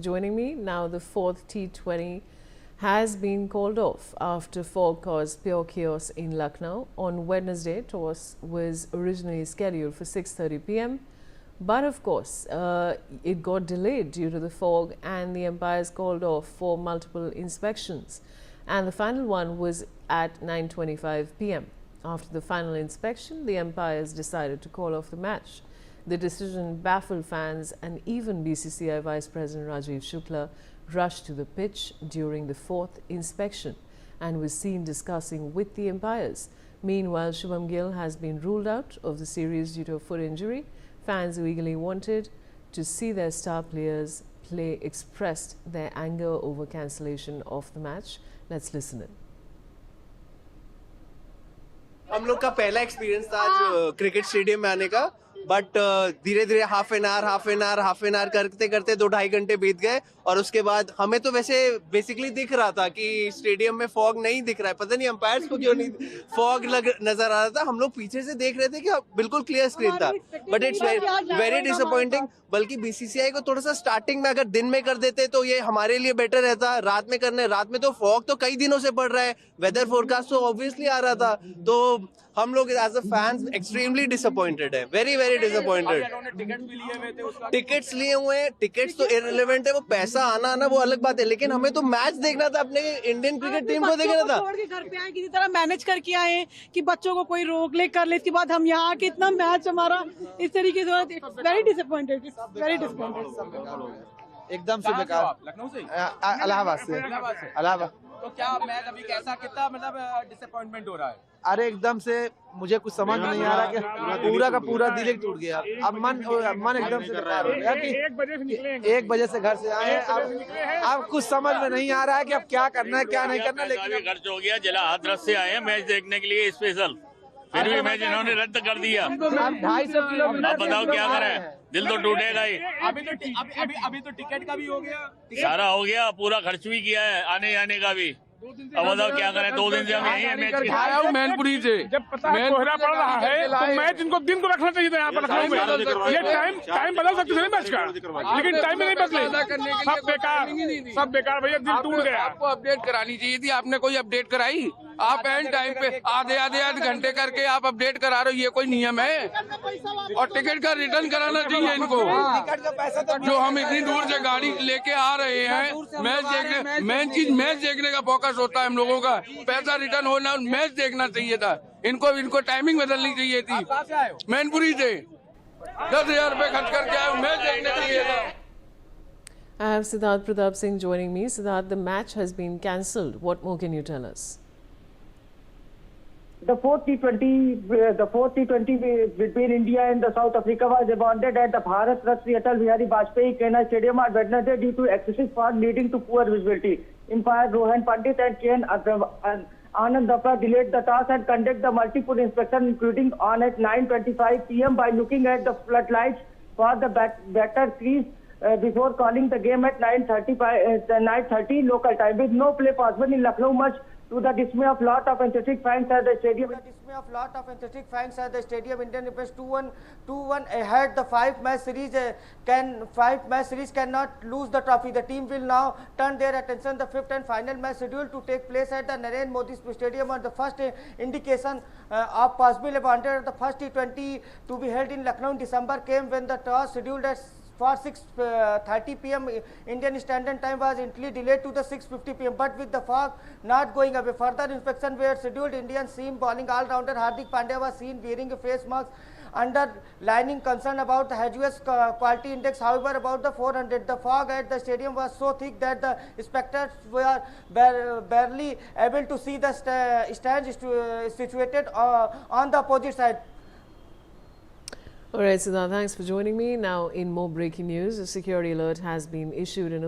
Joining me now, the fourth T20 has been called off after fog caused pure chaos in Lucknow. On Wednesday, toss was originally scheduled for 6:30 p.m. But of course, it got delayed due to the fog and the umpires called off for multiple inspections. And the final one was at 9:25 p.m. After the final inspection, the umpires decided to call off the match. The decision baffled fans, and even BCCI Vice President Rajiv Shukla rushed to the pitch during the fourth inspection and was seen discussing with the umpires. Meanwhile, Shubham Gill has been ruled out of the series due to a foot injury. Fans who eagerly wanted to see their star players play expressed their anger over cancellation of the match. Let's listen in. हम लोग का पहला experience था आज cricket stadium में आने का, but धीरे धीरे हाफ एन आवर करते करते 2-2.5 घंटे बीत गए। और उसके बाद हमें तो वैसे बेसिकली दिख रहा था कि स्टेडियम में फॉग नहीं दिख रहा है, पता नहीं अंपायर्स को क्यों नहीं फॉग नजर आ रहा था। हम लोग पीछे से देख रहे थे कि बिल्कुल क्लियर स्क्रीन था, बट इट्स वेरी डिसअपॉइंटिंग। बल्कि बीसीसीआई को थोड़ा सा स्टार्टिंग में अगर दिन में कर देते तो ये हमारे लिए बेटर रहता। रात में करने, रात में तो फॉग तो कई दिनों से पड़ रहा है, वेदर फोरकास्ट तो ऑब्वियसली आ रहा था। तो हम लोग as a fans extremely disappointed है, वेरी वेरी डिसअपॉइंटेड। टिकट्स लिए हुए हैं, टिकट्स तो इररिलेवेंट है, वो पैसा आना आना वो अलग बात है, लेकिन हमें तो मैच देखना था, अपने इंडियन क्रिकेट टीम को देखना था। छोड़ के घर पे आए, किसी तरह मैनेज करके आए कि बच्चों को कोई रोक ले कर ले, इसके बाद हम यहाँ आके इतना मैच हमारा इस तरीके से वेरी डिसअपॉइंटेड, वेरी डिसअपॉइंटेड। एकदम से बेकार। लखनऊ से, इलाहाबाद से। इलाहाबाद। तो क्या मैच अभी कैसा, कितना मतलब डिसअपॉइंटमेंट हो रहा है? अरे एकदम से मुझे कुछ समझ में नहीं आ रहा कि पूरा का पूरा दिल ही टूट गया। अब मन एकदम से बेकार हो गया कि 1 बजे से घर से आए, अब कुछ समझ में नहीं आ रहा है कि अब क्या करना है क्या नहीं करना। लेकिन खर्च हो गया, जिला हाथरस से आए हैं मैच देखने के लिए स्पेशल, फिर भी मैच इन्होंने रद्द कर दिया। अब 250 किलोमीटर, अब बताओ क्या करें, दिल तो टूटेगा ही। अभी तो टिकट का भी हो गया, सारा हो गया, पूरा खर्च भी किया है, आने जाने का भी। अब बताओ क्या करें, 2 दिन से हम यही है मैच। आया हूँ मैनपुरी से। जब पता है कोहरा पड़ रहा है तो मैच इनको दिन को रखना चाहिए था यहाँ पर लखनऊ में। ये टाइम बदल सकते थे मैच का, लेकिन टाइम ही नहीं बदले। सब बेकार भैया, दिल टूट गया। आपको अपडेट करानी चाहिए थी, आपने कोई अपडेट कराई? आप एंड टाइम पे आधे घंटे करके आप अपडेट करा रहे हो, ये कोई नियम है? और टिकट का रिटर्न कराना चाहिए इनको। जो हम इतनी दूर से गाड़ी लेके आ रहे हैं मैच देखने, मेन चीज मैच देखने का फोकस होता है हम लोगों का, पैसा रिटर्न होना, मैच देखना चाहिए था। इनको टाइमिंग बदलनी चाहिए थी। मैनपुरी से 10,000 रुपए खर्च करके आए, मैच देखने के लिए था। I have Siddharth Pratap Singh joining me. Siddharth, the match has been cancelled. What more can you tell us? The fourth T20 between India and the South Africa was abandoned at the Bharat Ratna Atal Bihari Vajpayee Kena Stadium on Wednesday due to excessive fog leading to poor visibility. Umpire Rohan Pandit and Ken Anand Dafra delayed the toss and conducted the multiple inspection, including on at 9:25 p.m. by looking at the floodlights for the batter crease before calling the game at 9:30 local time. With no play possible in Lucknow, much to the dismay of lot of enthusiastic fans at the stadium. Indian Express 2-1 ahead. The 5-match series cannot lose the trophy. The team will now turn their attention the 5th and final match scheduled to take place at the Narendra Modi Stadium on the first indication of possible abandonment of the first T20 to be held in Lucknow in December came when the toss scheduled at for 6:30 p.m. Indian Standard Time was initially delayed to the 6:50 p.m. But with the fog not going away, further inspection were scheduled. Indian seam bowling all-rounder Hardik Pandya was seen wearing a face mask, underlining concern about the hazardous quality index. However, about the 400, the fog at the stadium was so thick that the spectators were barely able to see the stands situated on the opposite side. All right, Siddharth, thanks for joining me. Now, in more breaking news, a security alert has been issued in